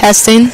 Testing.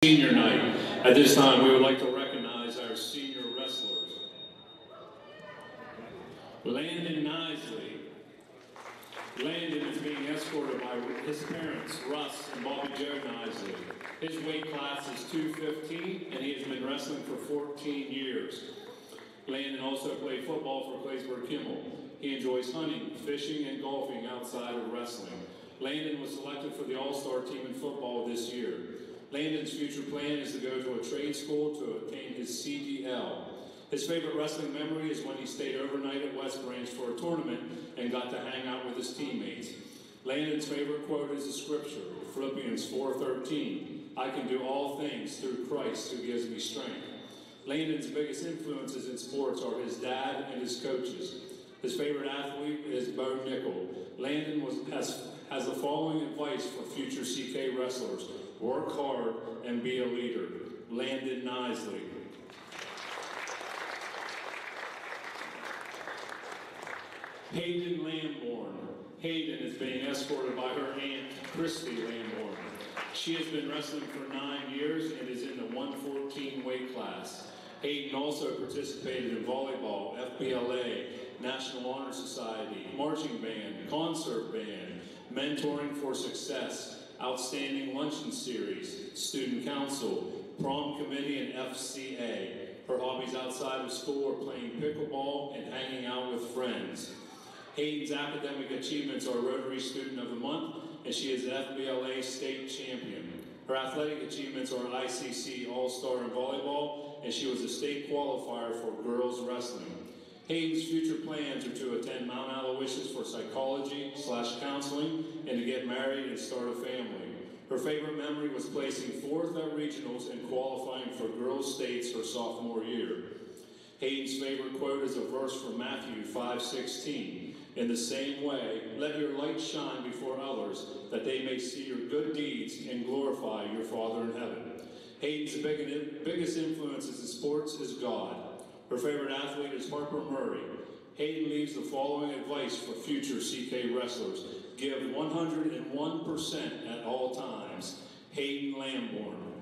Senior night. At this time, we would like to recognize our senior wrestlers. Landon Nisley. Landon is being escorted by his parents, Russ and Bobby Joe Nisley. His weight class is 215, and he has been wrestling for 14 years. Landon also played football for Claysburg Kimmel. He enjoys hunting, fishing, and golfing outside of wrestling. Landon was selected for the All-Star team in football this year. Landon's future plan is to go to a trade school to obtain his CDL. His favorite wrestling memory is when he stayed overnight at West Branch for a tournament and got to hang out with his teammates. Landon's favorite quote is the scripture, Philippians 4:13. I can do all things through Christ who gives me strength. Landon's biggest influences in sports are his dad and his coaches. His favorite athlete is Bo Nickel. Landon has the following advice for future CK wrestlers. Work hard and be a leader. Landon Nisley. Hayden Lamborn. Hayden is being escorted by her aunt, Christy Lamborn. She has been wrestling for 9 years and is in the 114 weight class. Hayden also participated in volleyball, FBLA, National Honor Society, marching band, concert band, mentoring for success, outstanding luncheon series, student council, prom committee, and FCA. Her hobbies outside of school are playing pickleball and hanging out with friends. Hayden's academic achievements are Rotary Student of the Month, and she is the FBLA state champion. Her athletic achievements are ICC All-Star in volleyball, and she was a state qualifier for girls wrestling. Hayden's future plans are to attend Mount Aloysius for psychology/counseling and to get married and start a family. Her favorite memory was placing 4th at regionals and qualifying for girls states her sophomore year. Hayden's favorite quote is a verse from Matthew 5:16. In the same way, let your light shine before others, that they may see your good deeds and glorify your Father in heaven. Hayden's biggest influences in sports is God. Her favorite athlete is Harper Murray. Hayden leaves the following advice for future CK wrestlers. Give 101% at all times. Hayden Lamborn.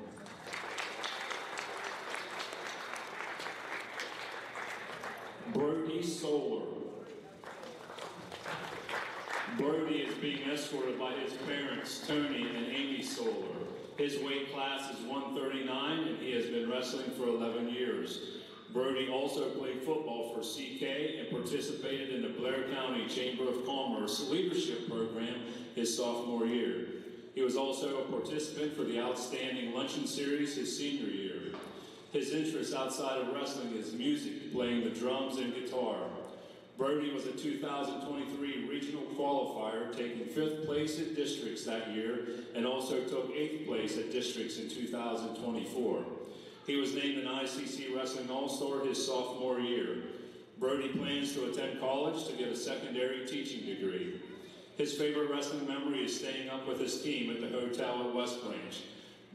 Brody Solar. Brody is being escorted by his parents, Tony and Amy Solar. His weight class is 139, and he has been wrestling for 11 years. Brody also played football for CK and participated in the Blair County Chamber of Commerce Leadership Program his sophomore year. He was also a participant for the Outstanding Luncheon Series his senior year. His interest outside of wrestling is music, playing the drums and guitar. Brody was a 2023 regional qualifier, taking 5th place at districts that year, and also took 8th place at districts in 2024. He was named an ICC Wrestling All-Star his sophomore year. Brody plans to attend college to get a secondary teaching degree. His favorite wrestling memory is staying up with his team at the hotel at West Branch.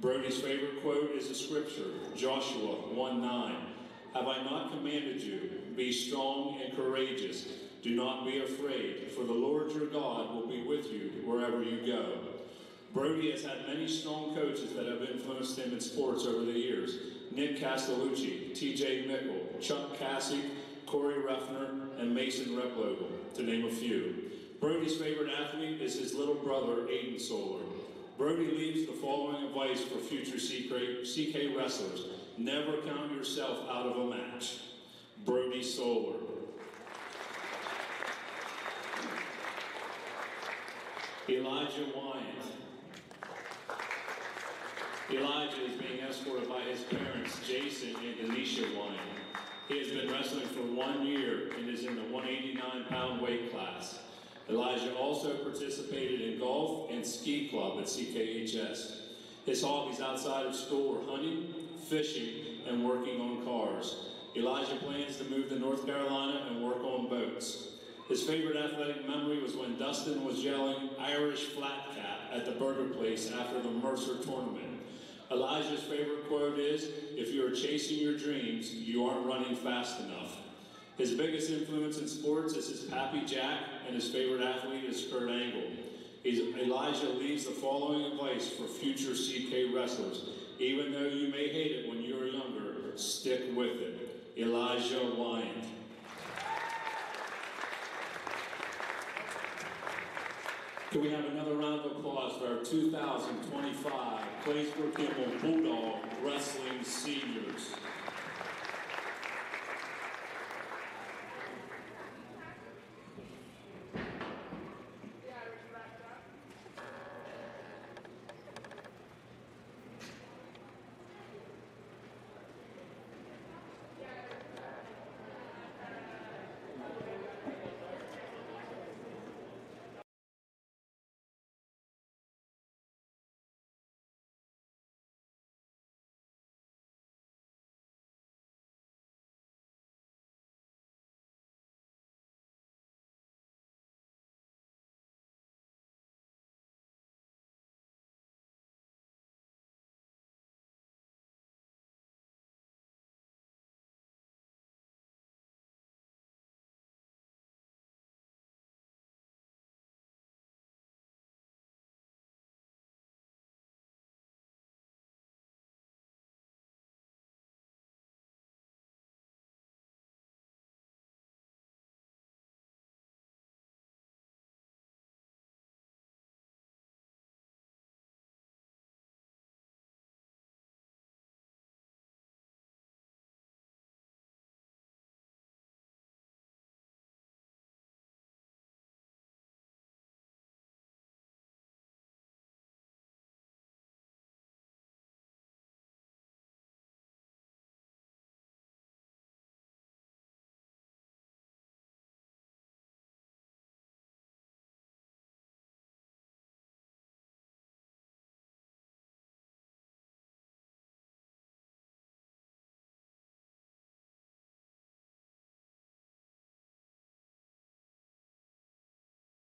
Brody's favorite quote is the scripture, Joshua 1:9. Have I not commanded you? Be strong and courageous. Do not be afraid, for the Lord your God will be with you wherever you go. Brody has had many strong coaches that have influenced him in sports over the years. Nick Castellucci, TJ Mickle, Chuck Cassick, Corey Ruffner, and Mason Replogle, to name a few. Brody's favorite athlete is his little brother, Aiden Solar. Brody leaves the following advice for future CK wrestlers. Never count yourself out of a match. Brody Solar. Elijah Wyant. Elijah is being escorted by his parents, Jason and Denisha Wyant. He has been wrestling for 1 year and is in the 189-pound weight class. Elijah also participated in golf and ski club at CKHS. His hobbies outside of school are hunting, fishing, and working on cars. Elijah plans to move to North Carolina and work on boats. His favorite athletic memory was when Dustin was yelling Irish flat cap at the burger place after the Mercer tournament. Elijah's favorite quote is, if you are chasing your dreams, you aren't running fast enough. His biggest influence in sports is his pappy Jack, and his favorite athlete is Kurt Angle. Elijah leaves the following advice for future CK wrestlers. Even though you may hate it when you were younger, stick with it. Elijah Wyant. Can we have another round of applause for our 2025 Claysburg Kimball Bulldog Wrestling Seniors?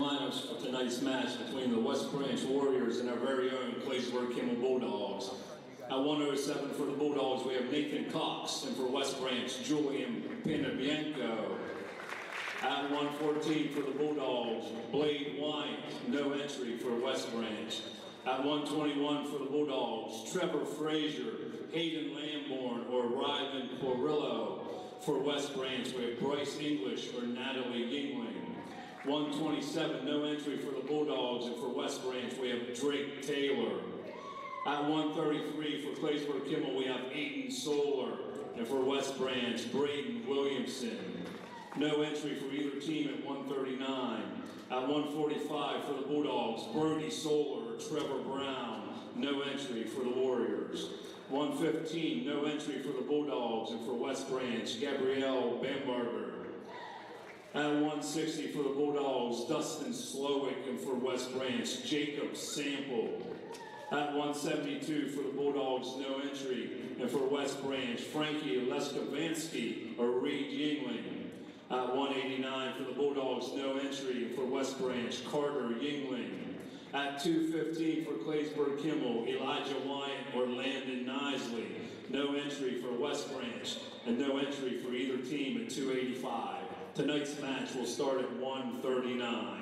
Lineups for tonight's match between the West Branch Warriors and our very own Claysburg Kimball Bulldogs. At 107 for the Bulldogs, we have Nathan Cox, and for West Branch, Julian Pinabianco. At 114 for the Bulldogs, Blade Wyant, no entry for West Branch. At 121 for the Bulldogs, Trevor Frazier, Hayden Lamborn, or Ryvan Porillo. For West Branch, we have Bryce English or Natalie Yingling. 127, no entry for the Bulldogs, and for West Branch, we have Drake Taylor. At 133 for Claysburg Kimball, we have Aiden Solar, and for West Branch, Braden Williamson. No entry for either team at 139. At 145 for the Bulldogs, Brody Solar, Trevor Brown. No entry for the Warriors. 115, no entry for the Bulldogs, and for West Branch, Gabrielle Bamberger. At 160 for the Bulldogs, Dustin Slowick, and for West Branch, Jacob Sample. At 172 for the Bulldogs, no entry, and for West Branch, Frankie Leskavansky or Reed Yingling. At 189 for the Bulldogs, no entry, and for West Branch, Carter Yingling. At 215 for Claysburg Kimball, Elijah Wyant or Landon Nisley. No entry for West Branch, and no entry for either team at 285. Tonight's match will start at 1:39.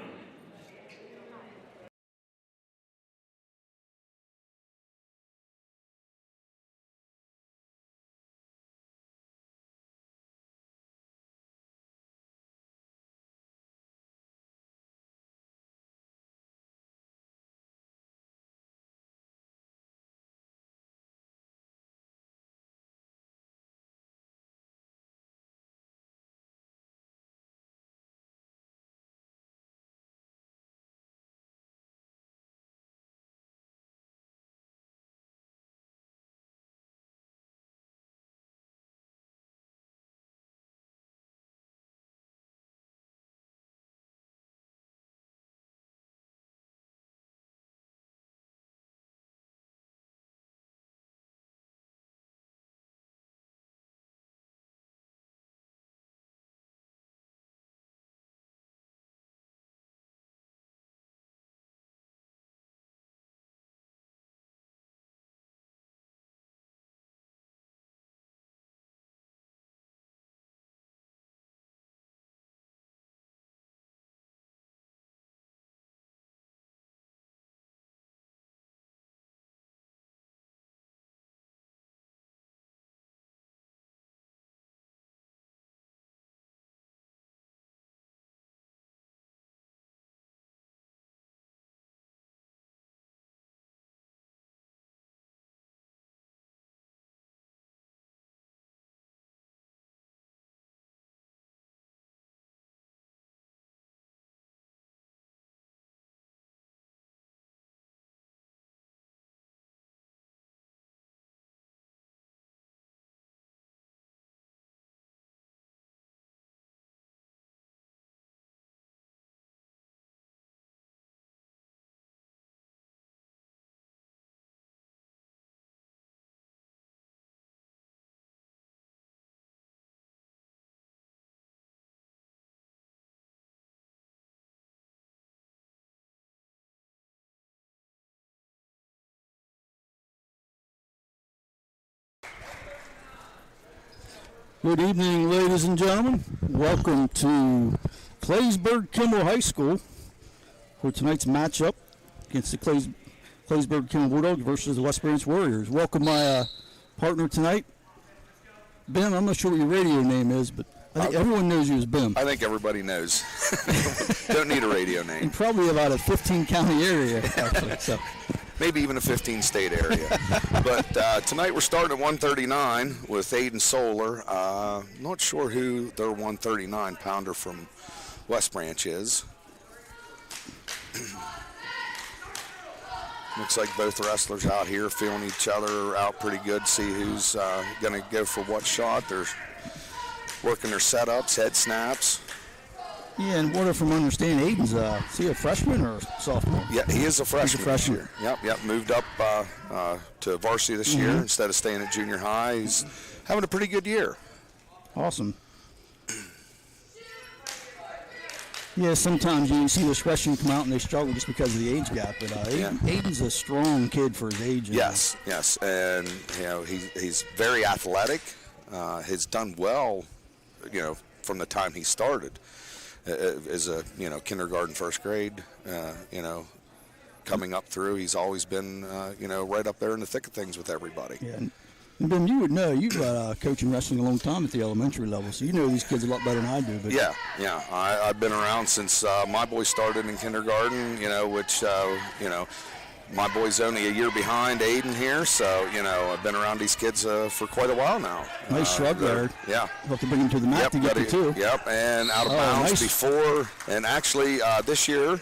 Good evening, ladies and gentlemen. Welcome to Claysburg-Kimball High School for tonight's matchup against the Claysburg-Kimball Bulldogs versus the West Branch Warriors. Welcome my partner tonight, Ben. I'm not sure what your radio name is, but I think everyone knows you as Ben. I think everybody knows. Don't need a radio name. And probably about a 15-county area, actually. So. Maybe even a 15-state area. But tonight we're starting at 139 with Aiden Solar. Not sure who their 139-pounder from West Branch is. Looks like both wrestlers out here feeling each other out pretty good, see who's going to go for what shot. They're working their setups, head snaps. Yeah, and what if I'm understanding, Aiden's is he a freshman or a sophomore? Yeah, he is a freshman. He's a freshman. This year. Yep. Moved up to varsity this year instead of staying at junior high. He's having a pretty good year. Awesome. Yeah, sometimes you see those freshmen come out and they struggle just because of the age gap. But Aiden's a strong kid for his age. Yes, and he's very athletic. Has done well, from the time he started. As a kindergarten, first grade, coming up through, he's always been right up there in the thick of things with everybody. Yeah, and Ben, you would know, you've coaching wrestling a long time at the elementary level, so you know these kids a lot better than I do. But yeah, I've been around since my boy started in kindergarten. Which my boy's only a year behind Aiden here, so I've been around these kids for quite a while now. Nice shrug there. Yeah. We'll have to bring him to the mat to get to two. Yep, and out of bounds nice. Before, and actually this year,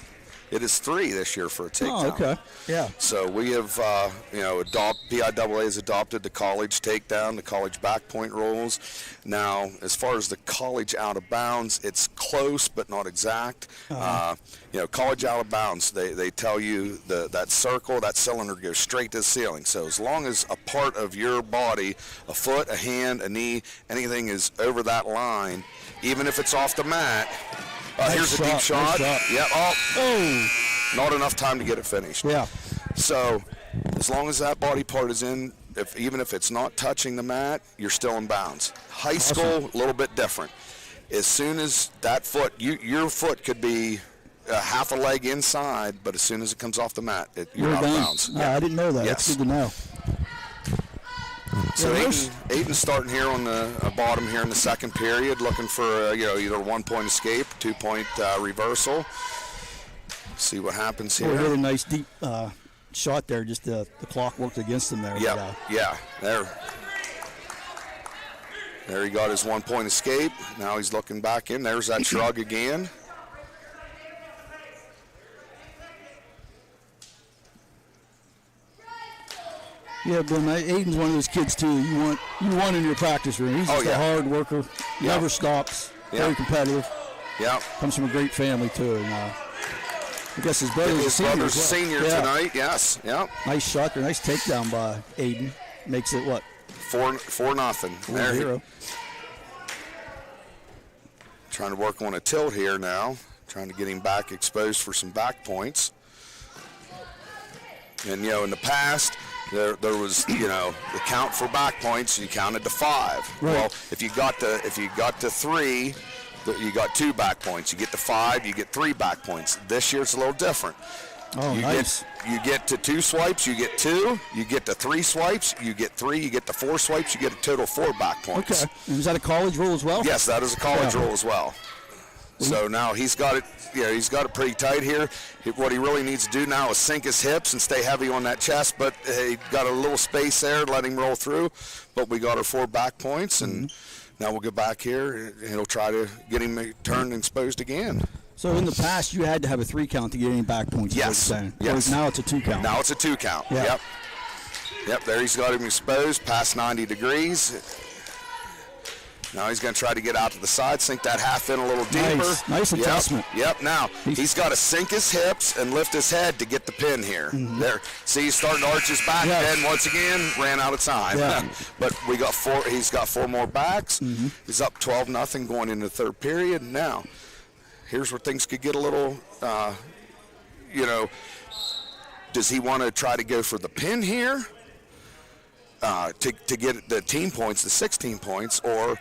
it is 3 this year for a takedown. Oh, okay. Yeah. So we have, PIAA has adopted the college takedown, the college back point rules. Now, as far as the college out of bounds, it's close but not exact. College out of bounds, they tell you that circle, that cylinder goes straight to the ceiling. So as long as a part of your body, a foot, a hand, a knee, anything is over that line, even if it's off the mat. Here's a deep shot. Yep. Oh, not enough time to get it finished. Yeah. So as long as that body part is in, even if it's not touching the mat, you're still in bounds. High school, a little bit different. As soon as that foot, your foot could be half a leg inside, but as soon as it comes off the mat, you're out of bounds. I didn't know that. Yes. That's good to know. So Aiden's starting here on the bottom here in the second period, looking for either 1-point escape, 2-point reversal. See what happens here. Really nice deep shot there. Just the clock worked against him there. Yeah. There he got his 1-point escape. Now he's looking back in. There's that shrug again. Yeah, Ben, Aiden's one of those kids too. You want in your practice room. He's just a hard worker. Never stops. Very competitive. Yeah. Comes from a great family too. And I guess his brother's a senior tonight. Yes. Yeah. Nice shot there. Nice takedown by Aiden. Makes it what? 4-0. 4-0. Trying to work on a tilt here now. Trying to get him back exposed for some back points. And in the past, there was the count for back points. You counted to 5. Right. Well, if you got to 3, you got 2 back points. You get to 5, you get 3 back points. This year it's a little different. Oh, nice. You get to 2 swipes, you get 2. You get to 3 swipes, you get 3. You get to 4 swipes, you get a total of 4 back points. Okay. And is that a college rule as well? Yes, that is a college rule as well. So now he's got it. He's got it pretty tight here. What he really needs to do now is sink his hips and stay heavy on that chest. But he got a little space there, let him roll through. But we got our 4 back points, and now we'll get back here, and he'll try to get him turned and exposed again. So in the past, you had to have a 3 count to get any back points. Yes. Yes. Now it's a 2 count. Now it's a 2 count. Yeah. Yep. There he's got him exposed past 90 degrees. Now he's going to try to get out to the side, sink that half in a little deeper. Nice adjustment. Yep. Now he's got to sink his hips and lift his head to get the pin here. There. See, he's starting to arch his back. And once again, ran out of time. Yeah. But we got 4. He's got 4 more backs. He's up 12-0 going into the third period. Now, here's where things could get a little, does he want to try to go for the pin here? To get the team points, the 16 points, or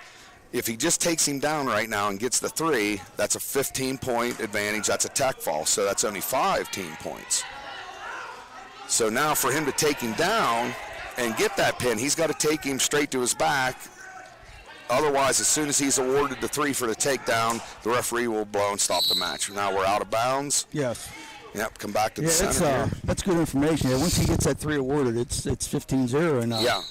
If he just takes him down right now and gets the 3, that's a 15-point advantage. That's a tech fall, so that's only 15 points. So now for him to take him down and get that pin, he's got to take him straight to his back. Otherwise, as soon as he's awarded the 3 for the takedown, the referee will blow and stop the match. Now we're out of bounds. Yes. Yep, come back to the center here. That's good information. Yeah, once he gets that 3 awarded, it's 15-0. And, yeah.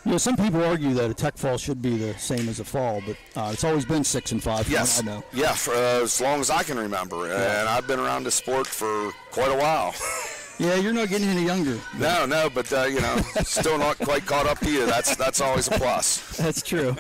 You know, some people argue that a tech fall should be the same as a fall, but it's always been 6 and 5. Yes. I know. Yeah, for as long as I can remember. Yeah. And I've been around this sport for quite a while. Yeah, you're not getting any younger. No, but, you know, still not quite caught up to you. That's always a plus. That's true.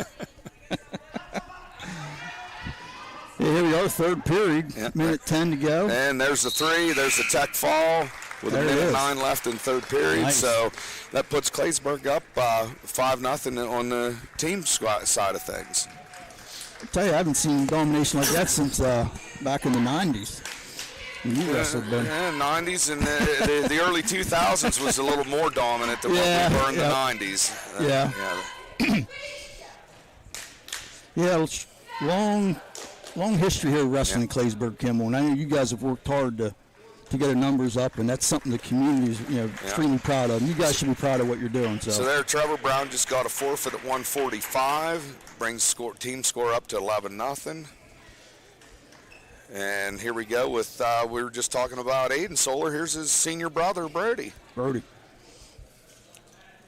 Yeah, here we are, third period, minute 10 to go. And there's the 3, there's the tech fall with a minute 9 left in third period. Nice. So that puts Claysburg up 5-0 on the team side of things. I tell you, I haven't seen domination like that since back in the 90s. You wrestled then. Yeah, 90s and the early 2000s was a little more dominant than what we were in the 90s. Long history here of wrestling in Claysburg, Kimball, and I know you guys have worked hard to get our numbers up, and that's something the community is extremely proud of. And you guys should be proud of what you're doing. So there, Trevor Brown just got a forfeit at 145, brings team score up to 11-0. And here we go with we were just talking about Aiden Solar. Here's his senior brother, Brody.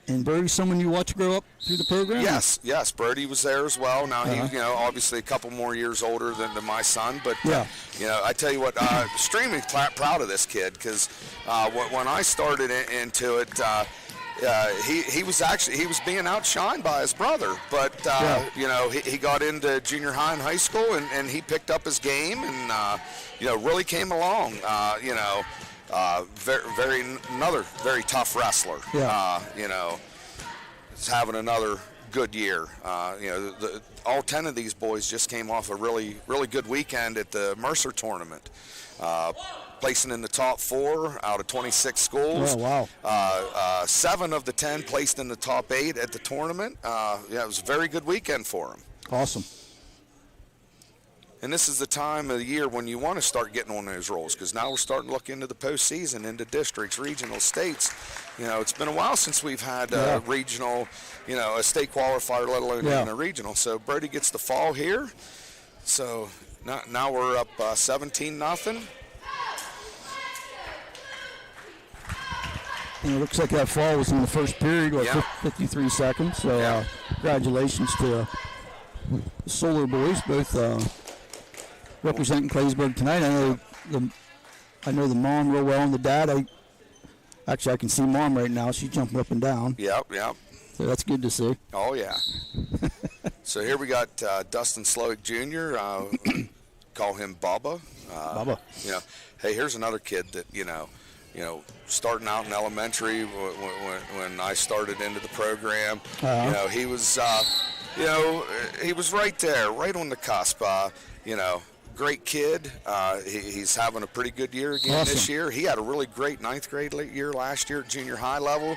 And Brody's someone you watch grow up through the program? Yes. Brody was there as well. Now he, obviously a couple more years older than my son, but I tell you what, extremely proud of this kid because when I started into it, he was being outshined by his brother, but he got into junior high and high school and he picked up his game and really came along. Another very tough wrestler. Is having another good year. All 10 of these boys just came off a really, really good weekend at the Mercer tournament, placing in the top 4 out of 26 schools. Oh, wow. 7 of the 10 placed in the top 8 at the tournament. It was a very good weekend for them. Awesome. And this is the time of the year when you want to start getting on those rolls because now we're starting to look into the postseason, into districts, regional, states. It's been a while since we've had a regional, a state qualifier, let alone even a regional. So Brody gets the fall here. So now we're up 17-0. And it looks like that fall was in the first period, 53 seconds. So congratulations to the Solar boys, both representing Claysburg tonight. I know the mom real well and the dad. I can see mom right now. She's jumping up and down. Yep. So that's good to see. Oh yeah. So here we got Dustin Slowick Jr. Call him Bubba. Bubba. Hey, here's another kid that starting out in elementary when I started into the program. He was he was right there, right on the cusp. Great kid. He's having a pretty good year again this year. He had a really great 9th grade year last year at junior high level.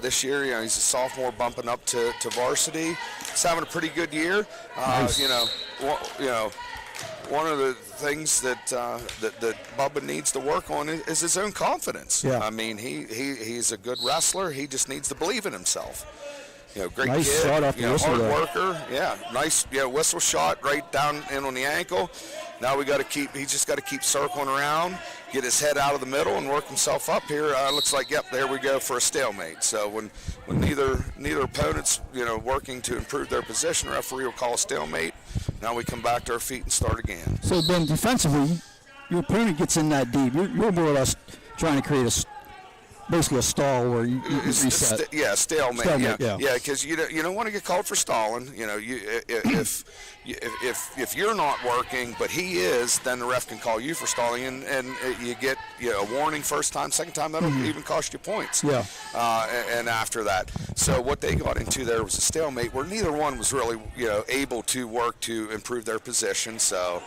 This year, he's a sophomore bumping up to varsity. He's having a pretty good year. Nice. One of the things that Bubba needs to work on is his own confidence. Yeah. I mean, he's a good wrestler. He just needs to believe in himself. Great nice kid, shot off the whistle hard there. worker. Yeah, nice. Whistle shot right down in on the ankle. Now he's just got to keep circling around, get his head out of the middle, and work himself up here. Looks like, there we go for a stalemate. So when neither opponent's working to improve their position, referee will call a stalemate. Now we come back to our feet and start again. So then defensively, your opponent gets in that deep. You're more or less trying to create basically a stall where you reset. Stalemate. Yeah, because you don't want to get called for stalling. If you're not working, but he is, then the ref can call you for stalling, and you get a warning first time, second time that'll even cost you points. Yeah. And after that, so what they got into there was a stalemate where neither one was really able to work to improve their position. So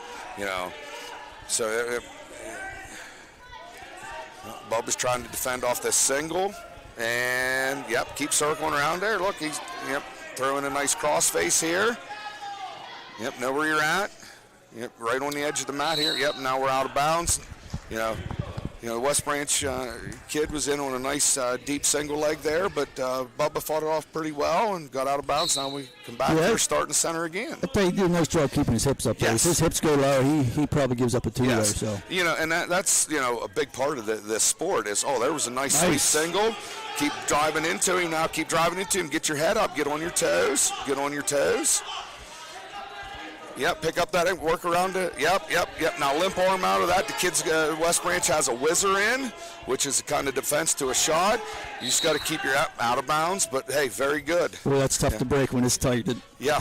Bubba's trying to defend off this single, and keep circling around there. Look, he's throwing a nice crossface here. Yep, know where you're at. Yep, right on the edge of the mat here. Yep, now we're out of bounds. The West Branch kid was in on a nice deep single leg there, but Bubba fought it off pretty well and got out of bounds. Now we come back here, starting center again. I think he did a nice job keeping his hips up there. If his hips go low, he probably gives up a two there. So and that's a big part of this sport is there was a nice sweet single. Keep driving into him now. Keep driving into him. Get your head up. Get on your toes. Get on your toes. Yep, pick up that, work around it. Yep. Now limp arm out of that. The kids, West Branch has a whizzer in, which is a kind of defense to a shot. You just got to keep your out of bounds, but hey, very good. Well, that's tough to break when it's tight. Yeah.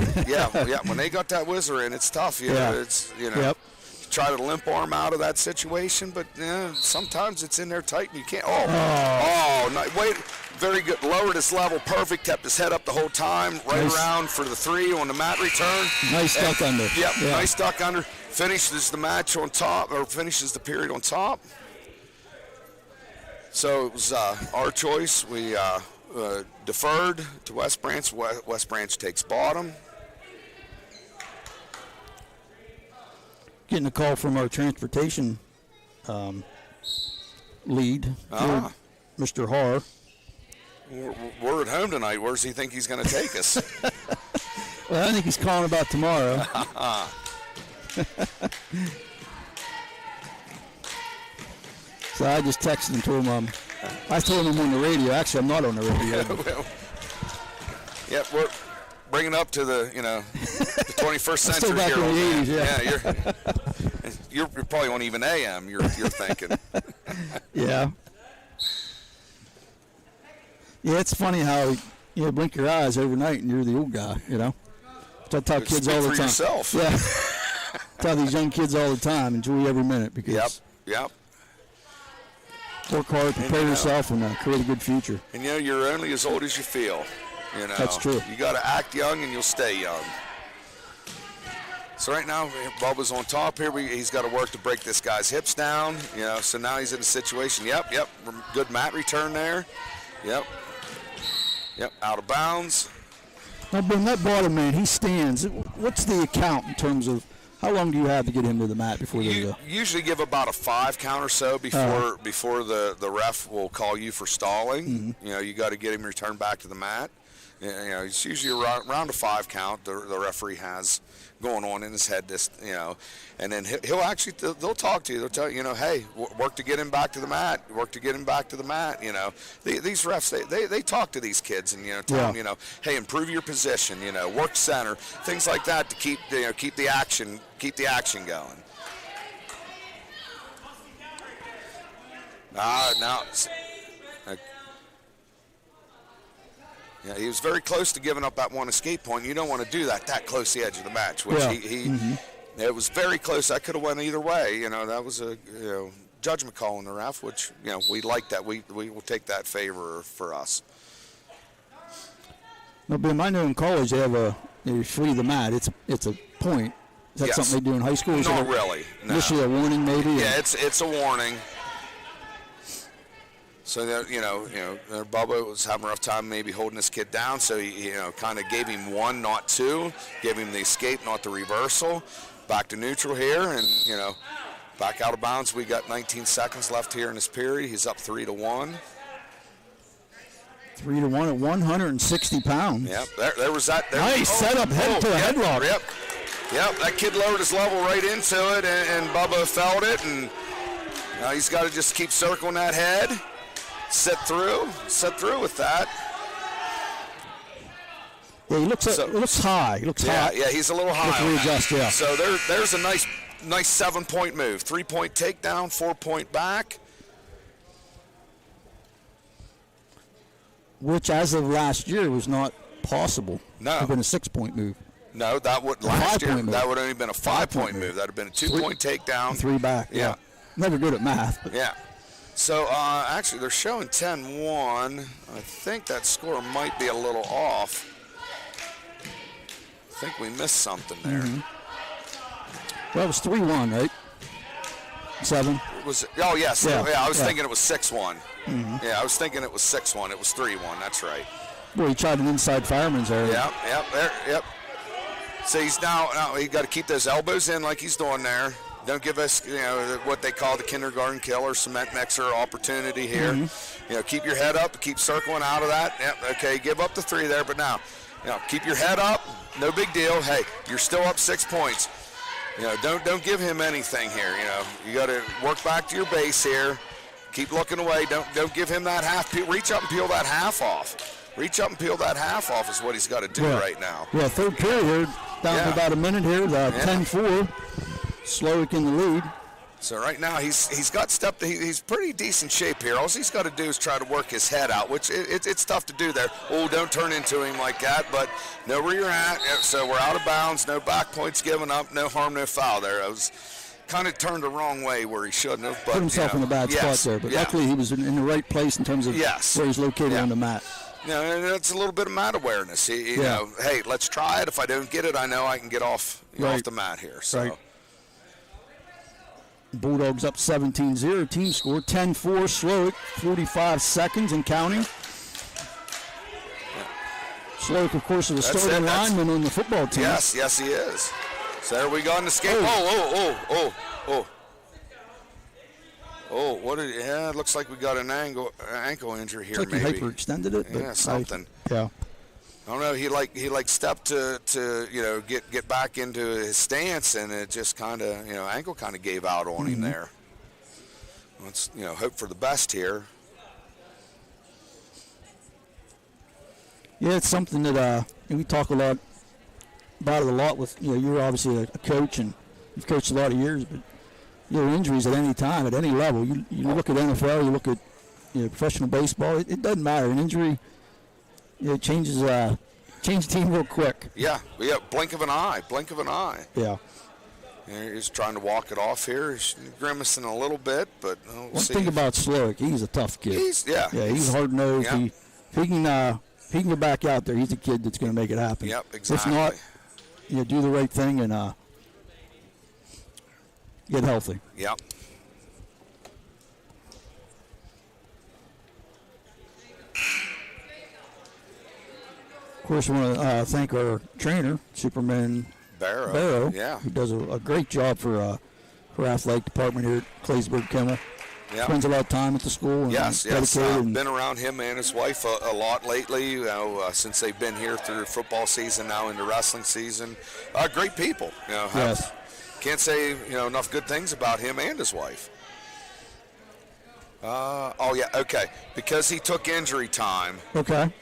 When they got that whizzer in, it's tough. Yep. Try to limp arm out of that situation, but sometimes it's in there tight and you can't. Wait. Very good. Lowered his level. Perfect. Kept his head up the whole time. Right around for the 3 on the mat return. Nice duck under. Yep. Yeah. Nice duck under. Finishes the match on top, or finishes the period on top. So it was our choice. We deferred to West Branch. West Branch takes bottom. Getting a call from our transportation lead, Mr. Haar. We're at home tonight. Where does he think he's going to take us? Well, I think he's calling about tomorrow. So I just texted him to him. I told him on the radio. Actually, I'm not on the radio. Yep, we're bringing up to the 21st century still back here. In the 80s, you're probably on even AM. You're thinking. Yeah. Yeah, it's funny how you blink your eyes overnight and you're the old guy, I tell kids all the time. Yourself. Yeah. Tell these young kids all the time, enjoy every minute because Yep. Work hard, prepare yourself, and create a good future. And you're only as old as you feel. That's true. You got to act young and you'll stay young. So right now, Bubba's on top here. He's got to work to break this guy's hips down. So now he's in a situation. Yep. Good mat return there. Yep. Out of bounds. Now, Ben, that bottom man, he stands. What's the account in terms of how long do you have to get him to the mat before they go? Usually give about a 5 count or so before the ref will call you for stalling. Mm-hmm. You got to get him returned back to the mat. It's usually around a 5 count the referee has going on in his head. And then he'll actually they'll talk to you. They'll tell you, hey, work to get him back to the mat. Work to get him back to the mat. These refs they talk to these kids and tell them hey, improve your position. Work center, things like that to keep the action going. Now. Yeah, he was very close to giving up that one escape point. You don't want to do that close to the edge of the match, which it was very close. That could have went either way. That was a judgment call on the ref, which we like that. We will take that favor for us. No, but I know in college they have they free the mat. It's a point. Is that something they do in high school? Not really. No. Initially a warning, maybe. Yeah, it's a warning. So that Bubba was having a rough time maybe holding this kid down, so he kind of gave him 1, not 2, gave him the escape, not the reversal. Back to neutral here, and back out of bounds. We got 19 seconds left here in this period. He's up 3-1. 3-1 at 160 pounds. Yep, there was that. Nice setup, head to a headlock. Yep, that kid lowered his level right into it, and Bubba felt it, and now he's got to just keep circling that head. Set through with that. Yeah, he looks high. He looks high. Yeah, he's a little high. Readjust, yeah. So there's a nice 7-point move. 3-point takedown, 4-point back. Which, as of last year, was not possible. No. It would have been a 6-point move. No, that would last year. That would only been a 5-point move. That would have been a 2-point takedown. 3 back. Yeah. Never good at math. Yeah. So, actually, they're showing 10-1. I think that score might be a little off. I think we missed something there. Mm-hmm. Well, it was 3-1, right? 7? Oh, yes. Yeah, I was thinking it was 6-1. Mm-hmm. Yeah, I was thinking it was 6-1. It was 3-1. That's right. Well, he tried an inside fireman's area. Yep. So he's now he got to keep those elbows in like he's doing there. Don't give us, what they call the kindergarten killer, cement mixer opportunity here. Keep your head up, keep circling out of that. Yep, okay, give up the 3 there, but now, keep your head up. No big deal. Hey, you're still up 6 points. Don't give him anything here. You got to work back to your base here. Keep looking away. Don't give him that half. Reach up and peel that half off. Reach up and peel that half off is what he's got to do right now. Yeah, third period here, down to about a minute here, 10-4. Slowick in the lead. So right now he's got stepped. He's pretty decent shape here. All he's got to do is try to work his head out, which it's tough to do there. Oh, don't turn into him like that, but know where you're at. So we're out of bounds. No back points given up. No harm, no foul there. I was kind of turned the wrong way where he shouldn't have. But, put himself in a bad spot there, but luckily he was in the right place in terms of where he's located on the mat. And it's a little bit of mat awareness. You know, hey, let's try it. If I don't get it, I know I can get off off the mat here. So. Right. Bulldogs up 17-0. Team score 10-4. Slowick, 45 seconds and counting. Slowick, of course, is a starting lineman on the football team. Yes, he is. So there we go on the skate. Oh, it looks like we got an ankle injury here. It's like maybe he hyperextended it. Yeah, something. I don't know. He stepped to get back into his stance, and it just kind of ankle kind of gave out on him there. Let's hope for the best here. Yeah, it's something that we talk about it a lot with you're obviously a coach and you've coached a lot of years, but injuries at any time, at any level. You look at NFL, you look at professional baseball. It doesn't matter. An injury. It changes the team real quick. Yeah, blink of an eye. Yeah. He's trying to walk it off here. He's grimacing a little bit, but we'll see. One thing about Slowick, he's a tough kid. He's hard-nosed. Yeah. If he can go back out there, he's a kid that's going to make it happen. Yep, exactly. If not, do the right thing and get healthy. Yep. Of course, we want to thank our trainer, Superman Barrow, who does a great job for athletic department here at Claysburg Kimmel. Yep. Spends a lot of time at the school. And yes. I've been around him and his wife a lot lately, since they've been here through football season, now into wrestling season. Great people. Yes. Can't say enough good things about him and his wife. Okay. Because he took injury time. Okay.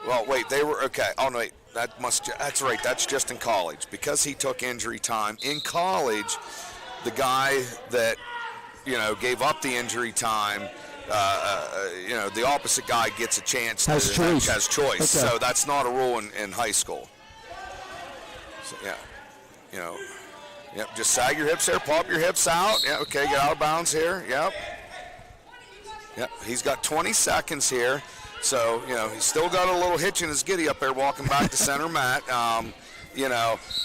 Well, wait, they were okay. Oh no, wait, that's right. That's just in college. Because he took injury time in college, the guy that gave up the injury time, the opposite guy gets a chance. Has choice. Okay. So that's not a rule in high school. So just sag your hips there, pop your hips out. Yeah, okay, get out of bounds here. Yep. He's got 20 seconds here. So, he's still got a little hitch in his giddy up there walking back to center mat.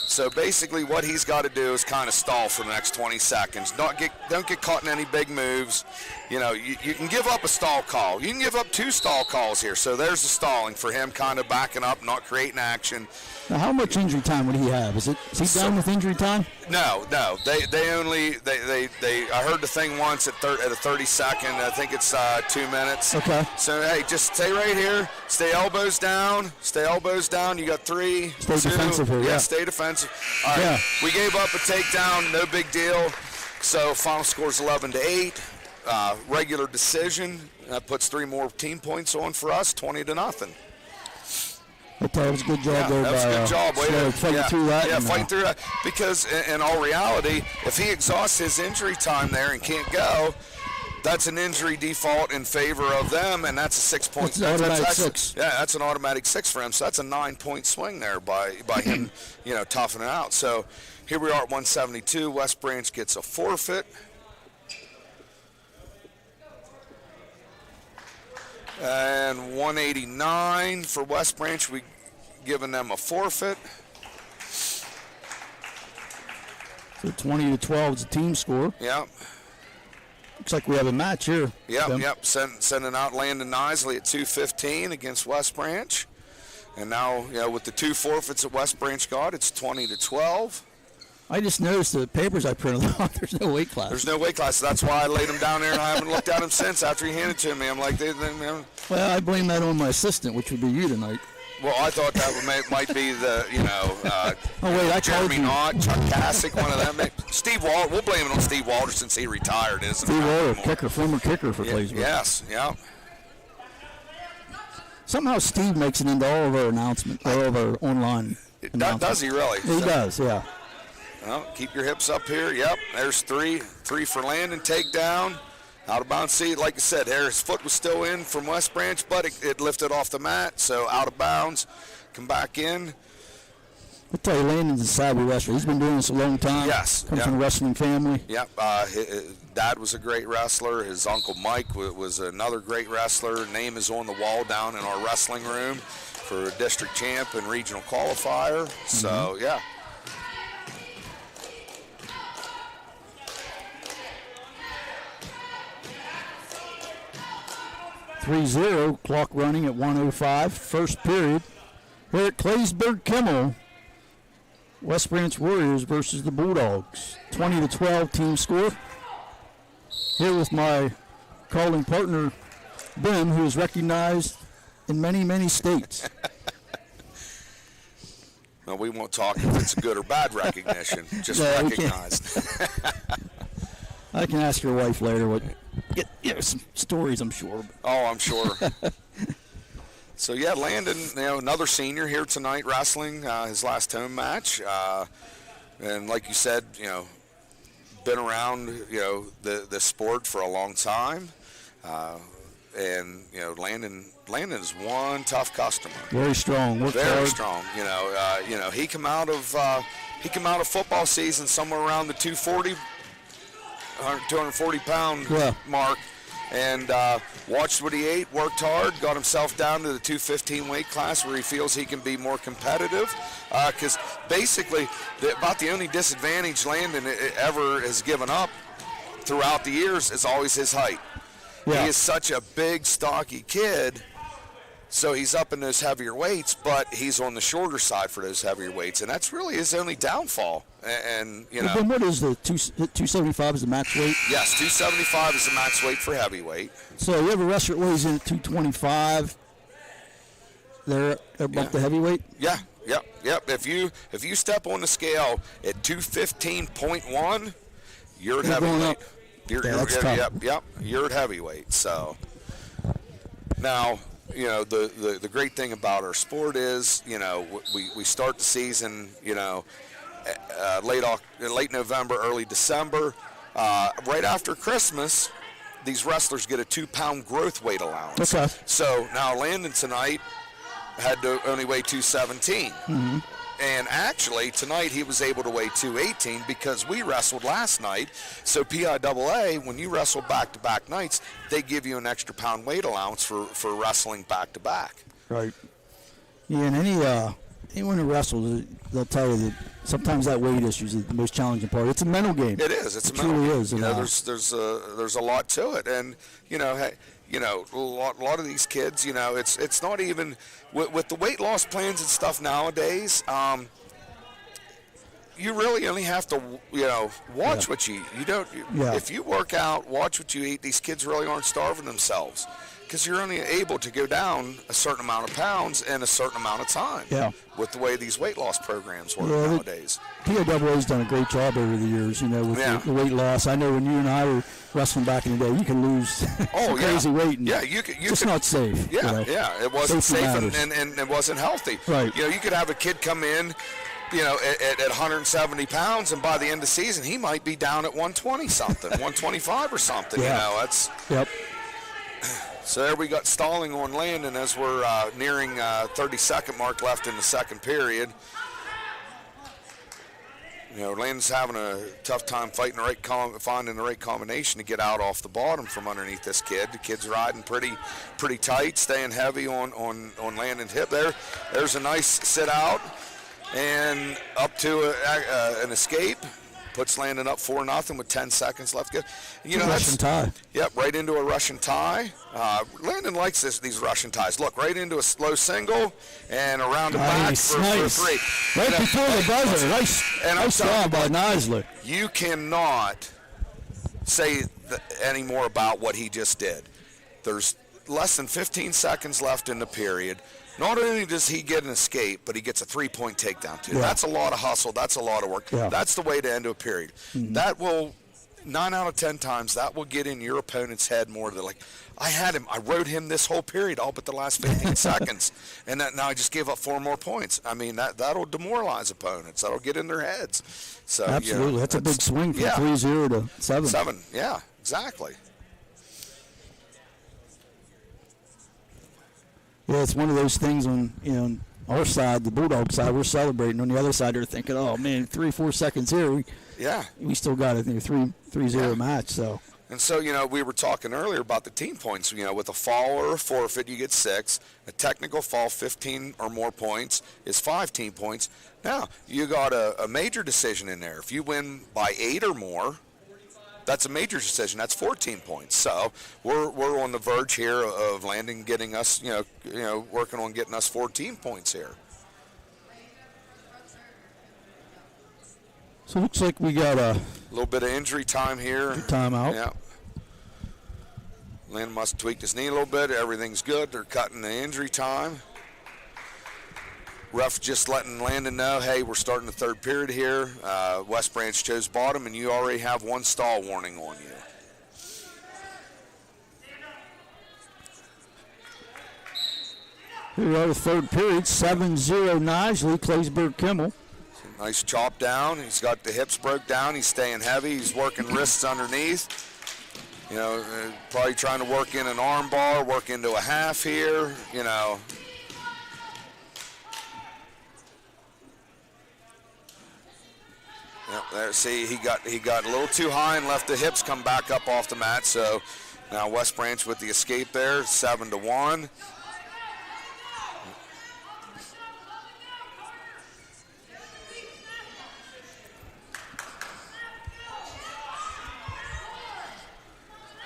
So basically what he's got to do is kind of stall for the next 20 seconds. Don't get caught in any big moves. You can give up a stall call. You can give up 2 stall calls here. So there's the stalling for him, kind of backing up, not creating action. Now, how much injury time would he have? Is he done with injury time? No. They only I heard the thing once at a 30-second. I think it's 2 minutes. Okay. So hey, just stay right here. Stay elbows down. You got 3. Stay defensive here. Yeah. Stay defensive. All right. We gave up a takedown. No big deal. So final score is 11-8. Regular decision. That puts 3 more team points on for us. 20-0. That was a good job there. That was a good job. Fighting through that. Fighting through that. Because in all reality, if he exhausts his injury time there and can't go, that's an injury default in favor of them, and that's a 6 point. That's an automatic 6. Yeah, that's an automatic 6 for him. So that's a 9-point swing there by him, toughing it out. So here we are at 172. West Branch gets a forfeit. And 189 for West Branch. We giving them a forfeit. So 20-12 is the team score. Yep. Looks like we have a match here. Yep. Sending out Landon Nisley at 2:15 against West Branch. And now, with the 2 forfeits that West Branch got, it's 20-12. I just noticed the papers I printed off. There's no weight class. There's no weight class. That's why I laid him down there, and I haven't looked at him since after he handed it to me. I'm like, Well, I blame that on my assistant, which would be you tonight. Well, I thought that might be the, I Jeremy told you. Knott, Chuck Kasich, one of them. Steve Walter. We'll blame it on Steve Walter since he retired. Steve Walter, former kicker for Claysburg. Yes, yeah. Somehow Steve makes it into all of our announcements, all of our online announcements. Does he really? He does, yeah. Well, keep your hips up here. Yep, there's 3 for Landon, takedown. Out of bounds. See, like I said, his foot was still in from West Branch, but it lifted off the mat, so out of bounds. Come back in. I'll tell you, Landon's a savvy wrestler. He's been doing this a long time. Yes. Comes from a wrestling family. Yep. His dad was a great wrestler. His uncle Mike was another great wrestler. Name is on the wall down in our wrestling room for a district champ and regional qualifier. Mm-hmm. So, yeah. .30, clock running at 1:05. First period. Here at Claysburg Kimmel, West Branch Warriors versus the Bulldogs. 20-12 team score. Here with my calling partner, Ben, who is recognized in many, many states. No, we won't talk if it's good or bad recognition. Just recognized. I can ask your wife later get some stories, I'm sure. Oh, I'm sure. So, yeah, Landon, another senior here tonight wrestling his last home match. And like you said, been around, the sport for a long time. And, Landon is one tough customer. Very strong. Very strong. He come out of football season somewhere around the 240-pound mark, and watched what he ate, worked hard, got himself down to the 215 weight class where he feels he can be more competitive. Because basically, about the only disadvantage Landon ever has given up throughout the years is always his height. Yeah. He is such a big, stocky kid. So he's up in those heavier weights, but he's on the shorter side for those heavier weights, and that's really his only downfall. And Then what is the 275 is the max weight? Yes, 275 is the max weight for heavyweight. So you have a wrestler that weighs in at 225. They're above the heavyweight. Yeah, yep. If you step on the scale at 215.1, you're at heavyweight. You're at heavyweight. So now. The great thing about our sport is, we start the season, late November, early December. Right after Christmas, these wrestlers get a 2-pound growth weight allowance. Okay. So now Landon tonight had to only weigh 217. Mm-hmm. And actually, tonight he was able to weigh 218 because we wrestled last night. So PIAA, when you wrestle back-to-back nights, they give you an extra pound weight allowance for wrestling back-to-back. Right. Yeah, and anyone who wrestles, they'll tell you that sometimes that weight issue is the most challenging part. It's a mental game. It is. It's a mental game. There's a lot to it, and a lot of these kids, it's not even with the weight loss plans and stuff nowadays. You really only have to, watch what you eat. You don't. If you work out, watch what you eat. These kids really aren't starving themselves because you're only able to go down a certain amount of pounds in a certain amount of time. Yeah. With the way these weight loss programs work nowadays. PIAA's done a great job over the years, with the weight loss. I know when you and I were wrestling back in the day, you can lose crazy weight. And it's not safe. Yeah, it wasn't safe and it wasn't healthy. Right. You could have a kid come in, at 170 pounds, and by the end of the season, he might be down at 120 something, 125 or something. That's. Yep. So there we got stalling on Landon as we're nearing 30-second mark left in the second period. Landon's having a tough time finding the right combination to get out off the bottom from underneath this kid. The kid's riding pretty tight, staying heavy on Landon's hip there. There's a nice sit out and up to an escape. puts Landon up 4-0 with 10 seconds left. You know, Russian tie. Yep, right into a Russian tie. Landon likes these Russian ties. Look, right into a slow single and around the back for three. Right before the buzzer. Nice job by Nisler. You cannot say any more about what he just did. There's less than 15 seconds left in the period. Not only does he get an escape, but he gets a 3-point takedown too. Yeah. That's a lot of hustle. That's a lot of work. Yeah. That's the way to end a period. Mm-hmm. That will, 9 out of 10 times, that will get in your opponent's head more than like, I had him. I rode him this whole period, all but the last 15 seconds, and now I just gave up 4 more points. I mean, that'll demoralize opponents. That'll get in their heads. So absolutely, you know, that's a big swing from 3-0 to 7. 7, yeah, exactly. Yeah, it's one of those things on our side, the Bulldog side, we're celebrating. On the other side, they're thinking, oh man, 3-4 seconds here, we still got a 3-0 match. So. And so, you know, we were talking earlier about the team points. You know, with a foul or a forfeit, you get 6. A technical foul, 15 or more points, is 5 team points. Now, you got a major decision in there. If you win by 8 or more, that's a major decision. That's 14 points. So we're on the verge here of Landon getting us, working on getting us 14 points here. So it looks like we got a little bit of injury time here. Timeout. Yeah. Landon must have tweaked his knee a little bit. Everything's good. They're cutting the injury time. Ref just letting Landon know, hey, we're starting the 3rd period here. West Branch chose bottom, and you already have 1 stall warning on you. Here we are, the 3rd period, 7-0 Nisley, Claysburg Kimmel. Nice chop down. He's got the hips broke down. He's staying heavy. He's working wrists underneath. You know, probably trying to work in an arm bar, work into a half here, you know. Yep, there. See, he got a little too high and left the hips come back up off the mat. So now West Branch with the escape there, 7-1.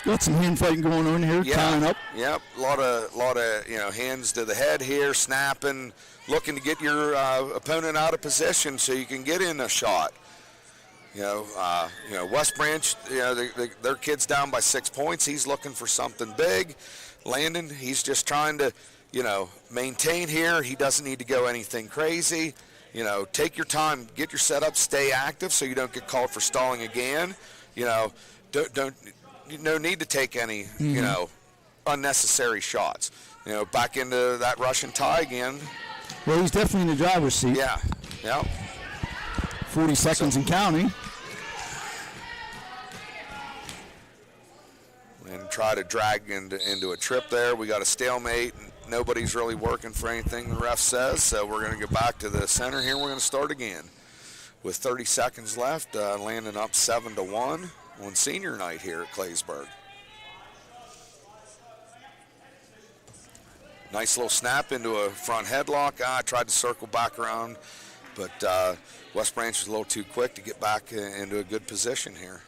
Got some hand fighting going on here, tying up. Yep, a lot of hands to the head here, snapping, looking to get your opponent out of position so you can get in a shot. West Branch, their kid's down by 6 points. He's looking for something big. Landon, he's just trying to, maintain here. He doesn't need to go anything crazy. Take your time, get your setup, stay active so you don't get called for stalling again. No need to take any, unnecessary shots. Back into that Russian tie again. Well, he's definitely in the driver's seat. Yeah. 40 seconds and counting. And try to drag into a trip there. We got a stalemate. Nobody's really working for anything the ref says, so we're going to go back to the center here. We're going to start again. With 30 seconds left, Landon up 7-1 on senior night here at Claysburg. Nice little snap into a front headlock. I tried to circle back around, but West Branch was a little too quick to get back into a good position here.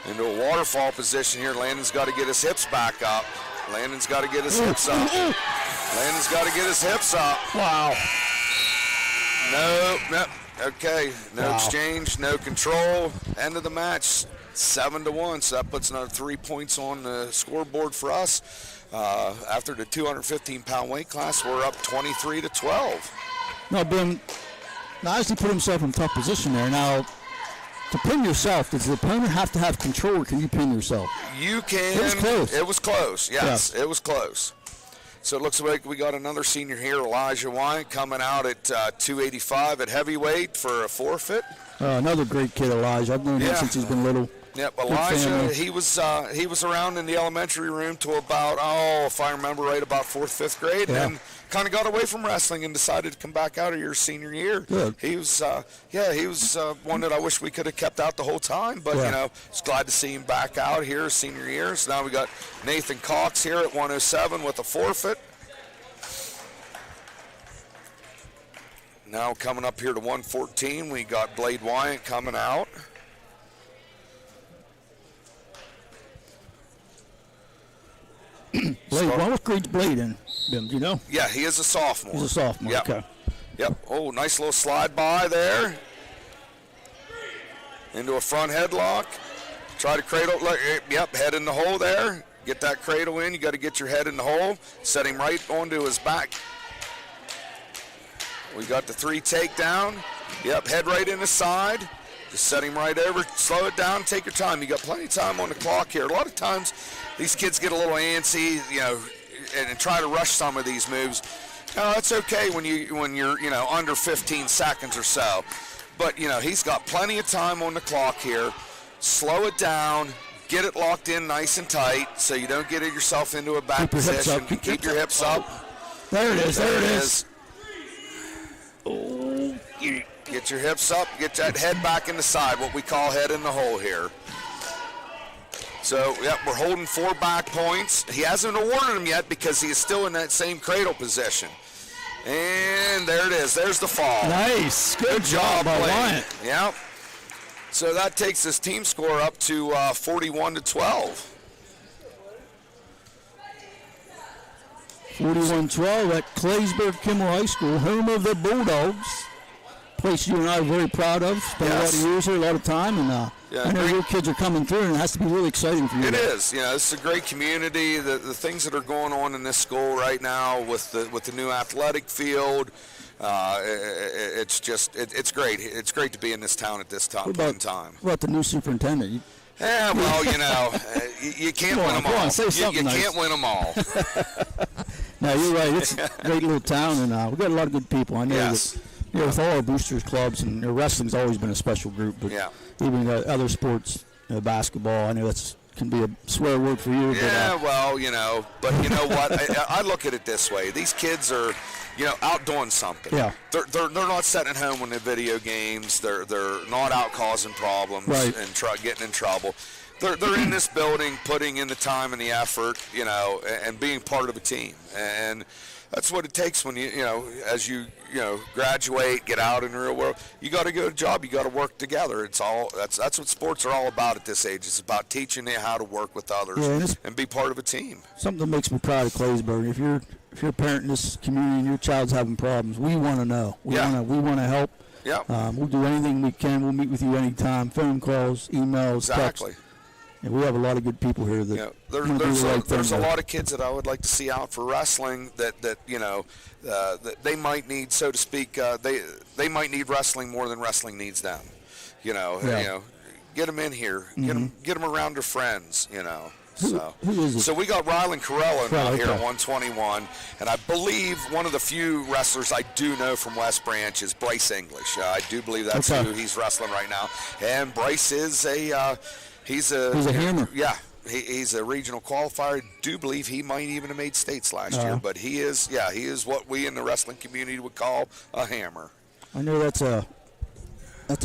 Into a waterfall position here. Landon's got to get his hips back up. Landon's got to get his hips up. Landon's got to get his hips up. Wow. No. Okay. No exchange, no control. End of the match. 7-1. So that puts another 3 points on the scoreboard for us. After the 215-pound weight class, we're up 23-12. No, Ben, Nisley put himself in a tough position there. Now, to pin yourself, does the opponent have to have control, or can you pin yourself? You can. It was close. It was close, yes. It was close. So it looks like we got another senior here, Elijah White, coming out at 285 at heavyweight for a forfeit. Another great kid, Elijah. I've known him since he's been little. Yep, Elijah, he was around in the elementary room till about, if I remember right, about 4th, 5th grade, and then kind of got away from wrestling and decided to come back out of your senior year. Good. He was one that I wish we could have kept out the whole time, but was glad to see him back out here senior year. So now we got Nathan Cox here at 107 with a forfeit. Now coming up here to 114, we got Blade Wyatt coming out. Blade, what grade's Blade in, Bim? Do you know? Yeah, he is a sophomore. He's a sophomore. Yep. Okay. Yep. Oh, nice little slide by there. Into a front headlock. Try to cradle. Yep, head in the hole there. Get that cradle in. You got to get your head in the hole. Set him right onto his back. We got the 3 takedown. Yep, head right in the side. Just set him right over. Slow it down. Take your time. You got plenty of time on the clock here. A lot of times, these kids get a little antsy, and try to rush some of these moves. It's okay when you're under 15 seconds or so. But, he's got plenty of time on the clock here. Slow it down. Get it locked in nice and tight so you don't get yourself into a back position. Keep your hips up. There it is. There it is. Oh. Get your hips up. Get that head back in the side, what we call head in the hole here. So, yep, we're holding 4 back points. He hasn't awarded them yet because he is still in that same cradle position. And there it is. There's the fall. Nice. Good job by Wyatt. Yep. So that takes this team score up to 41-12. 41-12 at Claysburg Kimmel High School, home of the Bulldogs. Place you and I are very proud of. Spent a lot of years here, a lot of time, and I know your kids are coming through, and it has to be really exciting for you. It is. This is a great community. The things that are going on in this school right now with the new athletic field, it's great. It's great to be in this town at this point in time. What about the new superintendent? Yeah, well, you can't win them all. You can't win them all. No, you're right. It's a great little town, and we've got a lot of good people. I know that. With all our boosters clubs, and wrestling's always been a special group, but even other sports, basketball, I know that's can be a swear word for you. Yeah, but you know what? I look at it this way. These kids are, out doing something. Yeah. They're not sitting at home on the video games. They're not out causing problems and getting in trouble. They're in this building, putting in the time and the effort, and being part of a team. And that's what it takes when as you graduate, get out in the real world. You got to get a job. You got to work together. That's what sports are all about at this age. It's about teaching you how to work with others and be part of a team. Something that makes me proud of Claysburg. If you're a parent in this community and your child's having problems, we want to know. We want to help. Yeah. We'll do anything we can. We'll meet with you anytime. Phone calls, emails, exactly. Texts. And we have a lot of good people here that there's a lot of kids that I would like to see out for wrestling that they might need, so to speak, they might need wrestling more than wrestling needs them. Get them in here, get them around their friends. Who is it? So we got Rylan Corella now here at 121, and I believe one of the few wrestlers I do know from West Branch is Bryce English. I do believe that's who he's wrestling right now, and Bryce is He's a hammer. Yeah, he's a regional qualifier. Do believe he might even have made states last year, but he is what we in the wrestling community would call a hammer. I know that's a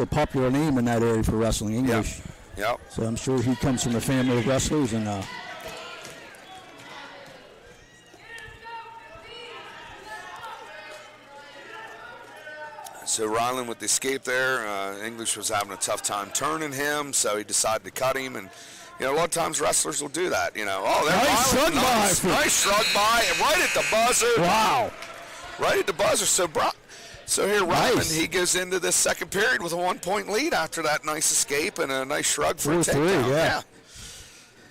popular name in that area for wrestling, English. Yep. So I'm sure he comes from a family of wrestlers, and So Rylan with the escape there, English was having a tough time turning him, so he decided to cut him. And a lot of times wrestlers will do that. Nice shrug by. Nice shrug by, and right at the buzzer. Wow. Right at the buzzer. So here Rylan, he goes into this second period with a 1-point lead after that nice escape and a nice shrug for a takedown.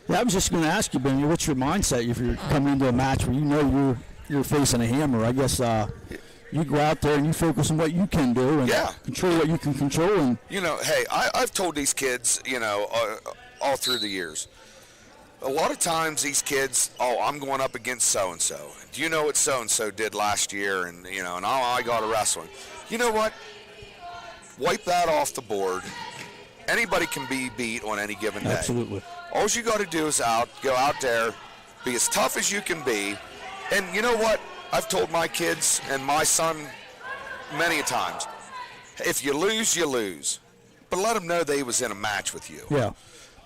Yeah, I was just going to ask you, Ben, what's your mindset if you're coming into a match where you're facing a hammer? I guess. You go out there and you focus on what you can do and control what you can control. And hey, I've told these kids, all through the years, a lot of times these kids, I'm going up against so-and-so. Do you know what so-and-so did last year? And, I got to wrestle. You know what? Wipe that off the board. Anybody can be beat on any given day. Absolutely. All you got to do is go out there, be as tough as you can be. And you know what? I've told my kids and my son many a times, if you lose, you lose. But let them know they was in a match with you. Yeah.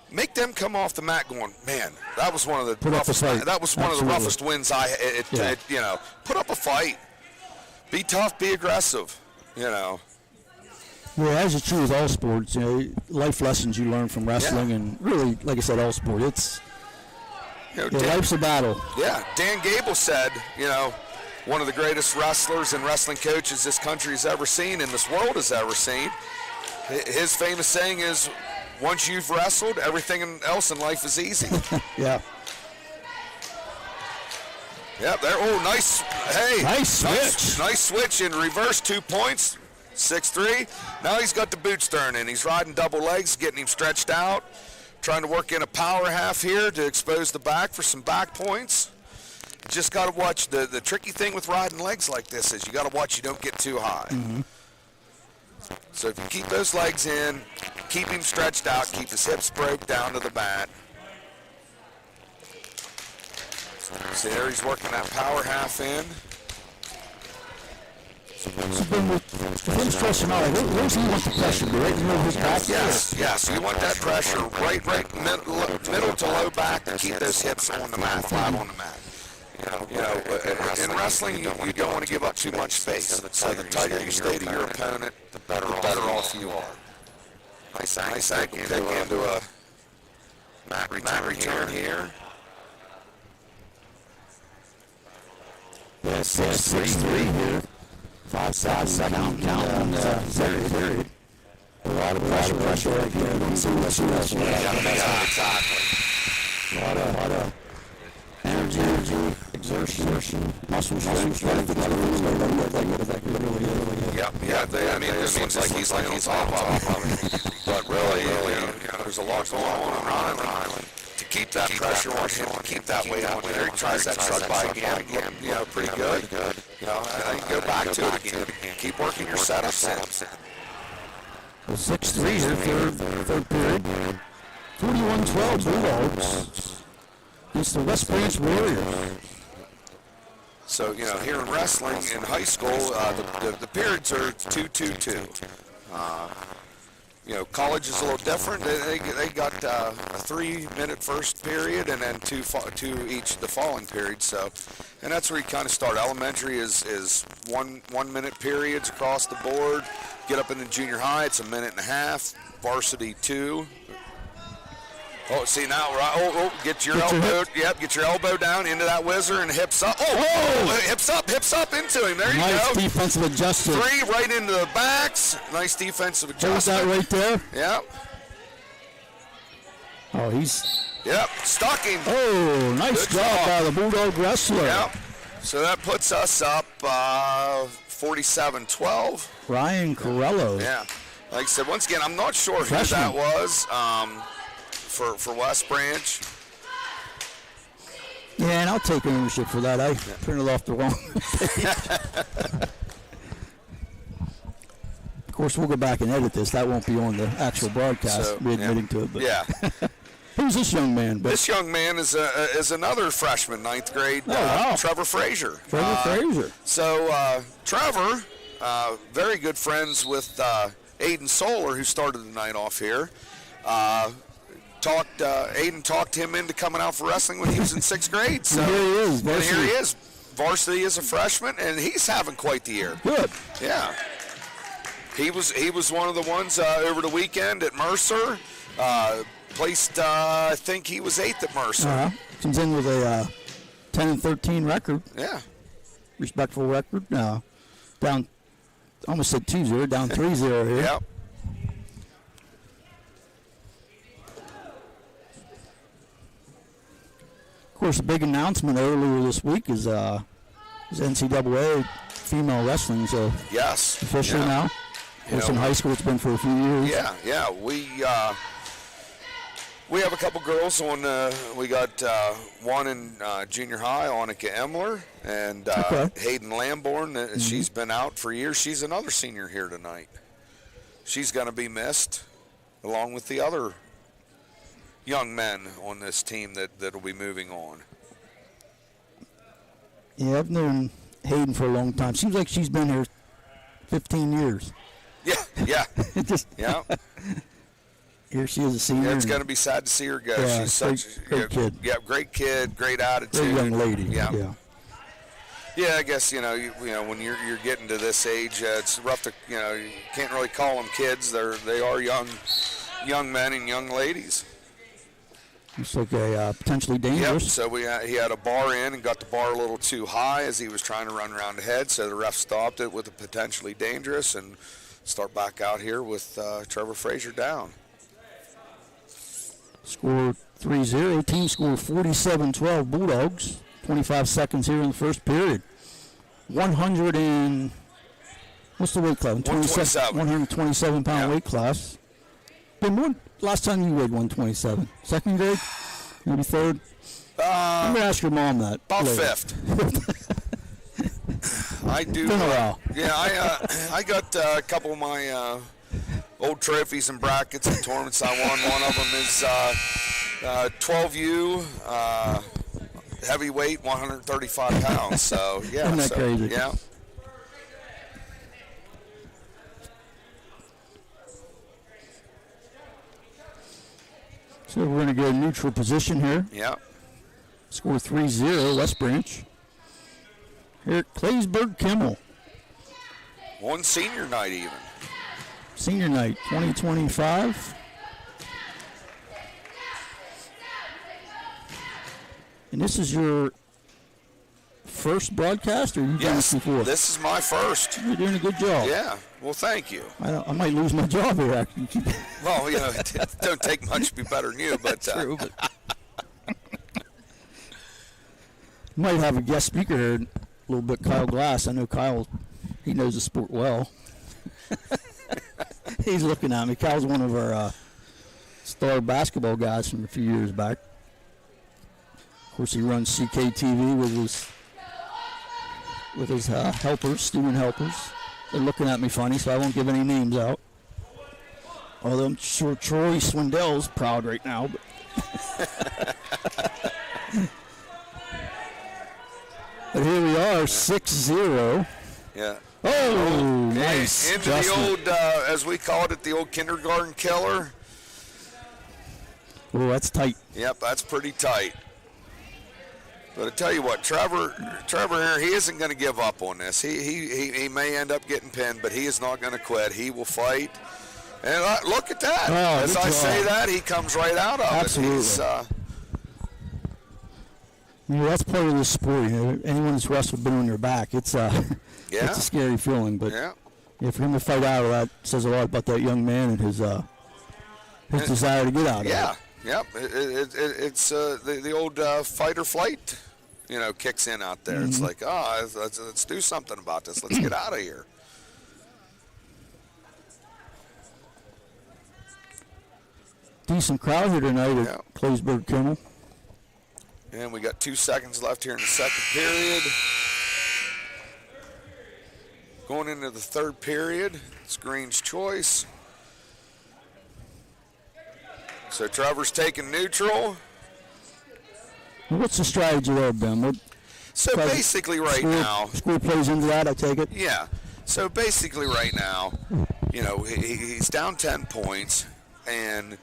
Make them come off the mat going, man, that was one of the roughest. That was one of the roughest wins put up a fight. Be tough, be aggressive. you know. Yeah, as it's true with all sports, you know, life lessons you learn from wrestling, and really, like I said, all sport. It's life's a battle. Yeah, Dan Gable said, you know, one of the greatest wrestlers and wrestling coaches this country has ever seen and this world has ever seen. His famous saying is, once you've wrestled, everything else in life is easy. Yeah. Yep, there. Oh, nice. Hey. Nice switch. Nice switch in reverse, 2 points. 6-3. Now he's got the boots turning. He's riding double legs, getting him stretched out. Trying to work in a power half here to expose the back for some back points. Just got to watch. The tricky thing with riding legs like this is you got to watch you don't get too high. Mm-hmm. So if you keep those legs in, keep him stretched out, keep his hips broke down to the mat. See there, he's working that power half in. So then with him stretching out, where's he want the pressure? Right in the middle of his back? Yes. You want that pressure right middle to low back to keep those hips on the mat, flat on the mat. You know, in wrestling, you don't want to give up too much space. So the tighter you stay to your opponent, the better off you are. Nice ankle kick into a mat return here. Yeah, 6-3 here. 5 second count on the third period. A lot of pressure right here. Exactly. A lot of energy, exertion, muscle strength. This looks like he's on top of it. But really, there's a lot going on Island. To keep that pressure on him, to keep that weight on there. He tries that truck by again, pretty good. And then go back to it again. Keep working your setups in. 6-3 here, third period. 41-12 Bulldogs against the West Branch Warriors. So, here in wrestling, in high school, the periods are 2-2-2. College is a little different. They got a 3-minute first period and then two each the following period. So, and that's where you kind of start. Elementary is 1 minute periods across the board. Get up into junior high, it's 1.5 minutes. Varsity 2. Oh, see now, right? Get your elbow. Yep, get your elbow down into that whizzer and hips up. Hips up into him. There you go. Nice defensive adjustment. 3 right into the backs. Nice defensive adjustment. Hold that right there. Yep. Oh, he's. Yep, stuck him. Oh, nice job by the Bulldog wrestler. Yep. So that puts us up 47-12. Ryan Corello. Yeah. Like I said, once again, I'm not sure who that was. For West Branch. Yeah, and I'll take ownership for that. I printed off the wrong page. Of course, we'll go back and edit this. That won't be on the actual broadcast, admitting to it. But yeah. Who's this young man? This young man is another freshman, 9th grade, Trevor Frazier. Frazier. So Trevor, very good friends with Aiden Solar, who started the night off here. Aiden talked him into coming out for wrestling when he was in 6th grade. So here he is. Here he is. Varsity as a freshman, and he's having quite the year. Good. Yeah. He was one of the ones over the weekend at Mercer. Placed, I think he was 8th at Mercer. Comes in with a 10-13 record. Yeah. Respectful record. Down, almost said 2-0, down 3-0 here. Yep. Of course, a big announcement earlier this week is NCAA female wrestling. So yes, officially now. Of course, in high school, it's been for a few years. Yeah. We have a couple girls on. We got one in junior high, Annika Emler, and Hayden Lamborn. She's been out for years. She's another senior here tonight. She's going to be missed, along with the other young men on this team that'll be moving on. Yeah, I've known Hayden for a long time. Seems like she's been here 15 years. Yeah. Yeah. Here she is, a senior. Yeah, it's going to be sad to see her go. Yeah, she's great kid. Yeah, great kid, great attitude. Great young lady. Yeah. Yeah, I guess when you're getting to this age, it's rough to you can't really call them kids. They are young men and young ladies. Looks like a potentially Yep. dangerous. So he had a bar in and got the bar a little too high as he was trying to run around ahead. So the ref stopped it with a potentially dangerous and start back out here with Trevor Frazier down. Score 3-0. Team score 47-12 Bulldogs. 25 seconds here in the first period. 100 and what's the weight class? 127 pound weight class. Ben, last time you weighed 127? Second grade? Maybe third? I'm gonna ask your mom that. About later. fifth. I do. Been a while. Yeah, I got a couple of my old trophies and brackets and tournaments I won. One of them is 12U heavyweight, 135 pounds. So yeah, Isn't that crazy? Yeah. So we're going to get a neutral position here. Yeah. Score 3-0 West Branch. Here at Claysburg Kimmel. One senior night even. Senior night 2025. And this is your first broadcast, or you done this before? This is my first. You're doing a good job. Yeah. Well, thank you. I might lose my job here after you keep. Well, it don't take much to be better than you, but True, but might have a guest speaker here a little bit, Kyle Glass. I know Kyle, he knows the sport well. He's looking at me. Kyle's one of our star basketball guys from a few years back. Of course, he runs CKtv with his helpers, student helpers. They're looking at me funny, so I won't give any names out. Although I'm sure Troy Swindell's proud right now. But here we are, 6-0. yeah. Oh, nice. Into the old, as we called it, the old kindergarten killer. Oh, that's tight. Yep, that's pretty tight. But I tell you what, Trevor here, he isn't going to give up on this. He may end up getting pinned, but he is not going to quit. He will fight. And look at that. Oh, as I say that, he comes right out of Absolutely. it. That's part of the sport. Anyone that's wrestled been on your back. It's it's a scary feeling. But for him to fight out of that says a lot about that young man and his desire to get out of it. Yeah. Yep. It's the old fight or flight, kicks in out there. Mm-hmm. It's like, let's do something about this. Let's get out of here. Decent crowd here tonight at Claysburg Kimmel. And we got 2 seconds left here in the second period. Going into the third period, it's Green's choice. So Trevor's taking neutral. What's the strategy there, Ben? So basically right now. School plays into that, I take it? Yeah. So basically right now, he's down 10 points and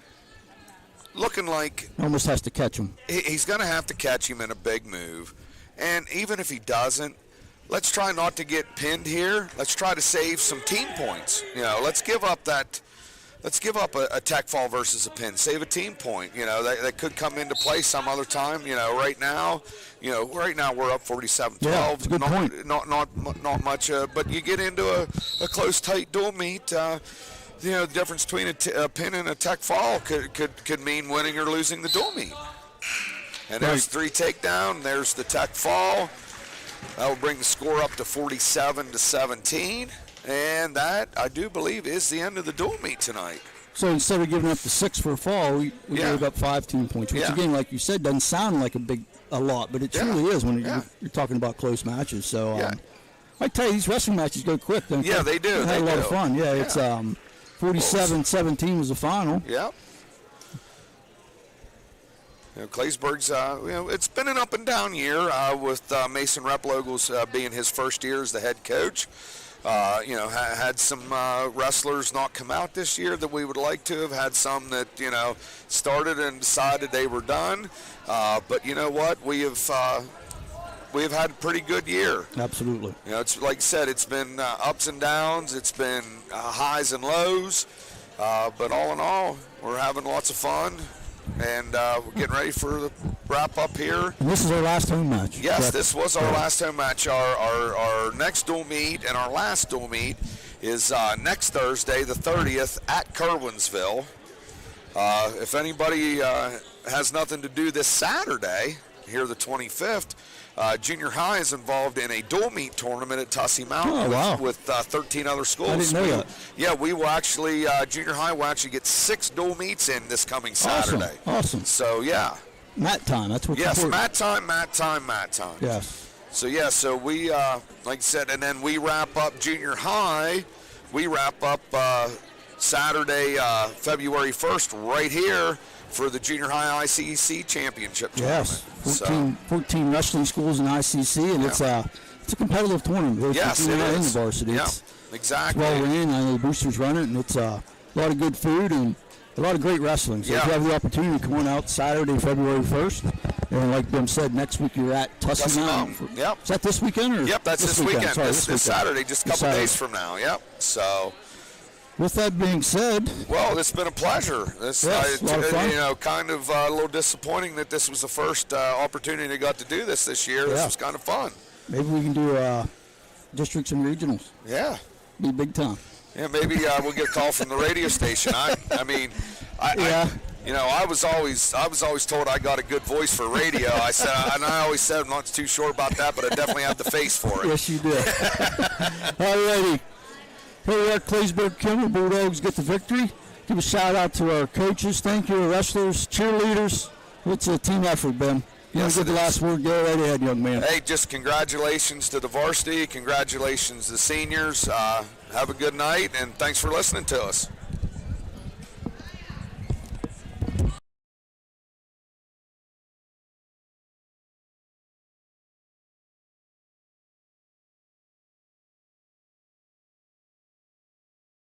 looking like Almost has to catch him. he's going to have to catch him in a big move. And even if he doesn't, let's try not to get pinned here. Let's try to save some team points. Let's give up a tech fall versus a pin. Save a team point. That could come into play some other time. Right now we're up 47-12. Yeah, it's a good point. Not much. But you get into a close, tight dual meet. The difference between a pin and a tech fall could mean winning or losing the dual meet. And there's 3 takedown. There's the tech fall. That will bring the score up to 47-17. And that, I do believe, is the end of the dual meet tonight. So instead of giving up the 6 for a fall, we gave up 5 team points, which again, like you said, doesn't sound like a lot, but it truly is when you're talking about close matches. So I tell you, these wrestling matches go quick. Don't they? They do. They had a lot of fun. Yeah, it's 47-17 was the final. Yep. Claysburg's, it's been an up and down year with Mason Replogels being his first year as the head coach. Had some wrestlers not come out this year that we would like to have. Had some that, started and decided they were done. But you know what? We have we've had a pretty good year. Absolutely. You know, it's like I said, it's been ups and downs. It's been highs and lows. But all in all, we're having lots of fun, and we're getting ready for the wrap up here. And this is our last home match. Yes, correct? this was our last home match. Our next dual meet and our last dual meet is next Thursday, the 30th, at Kerwinsville. If anybody has nothing to do this Saturday, here the 25th, junior high is involved in a dual meet tournament at Tussey Mountain with 13 other schools. I didn't know that. Yeah, we will actually, junior high will actually get 6 dual meets in this coming Saturday. Awesome. So, yeah. Mat time, that's what's Yes, important. mat time. Yes. So we, like I said, and then we wrap up junior high. We wrap up Saturday, February 1st, right here for the junior high ICC championship tournament. Yes, 14 wrestling schools in ICC, and it's a competitive tournament. Both yes, the junior it and is. the varsity. Yeah, It's exactly. well ran. I know the boosters run it, and it's a lot of good food and a lot of great wrestling. So if you have the opportunity to come on out Saturday, February 1st, and like Ben said, next week you're at Tussey Mountain. Yep. Is that this weekend? Or Yep, that's this weekend. Sorry, this Saturday, just a couple days from now. Yep. So. With that being said, well, it's been a pleasure. This, a lot of fun. You know, kind of a little disappointing that this was the first opportunity I got to do this year. This was kind of fun. Maybe we can do districts and regionals. Yeah. Be big time. Yeah, maybe we'll get a call from the radio station. I was always told I got a good voice for radio. I always said I'm not too sure about that, but I definitely have the face for it. Yes, you did. All righty. Here we are, Claysburg Kimmel Bulldogs get the victory. Give a shout out to our coaches. Thank you, our wrestlers, cheerleaders. It's a team effort, Ben. You want to get the last word? Go right ahead, young man. Hey, just congratulations to the varsity. Congratulations to the seniors. Have a good night, and thanks for listening to us.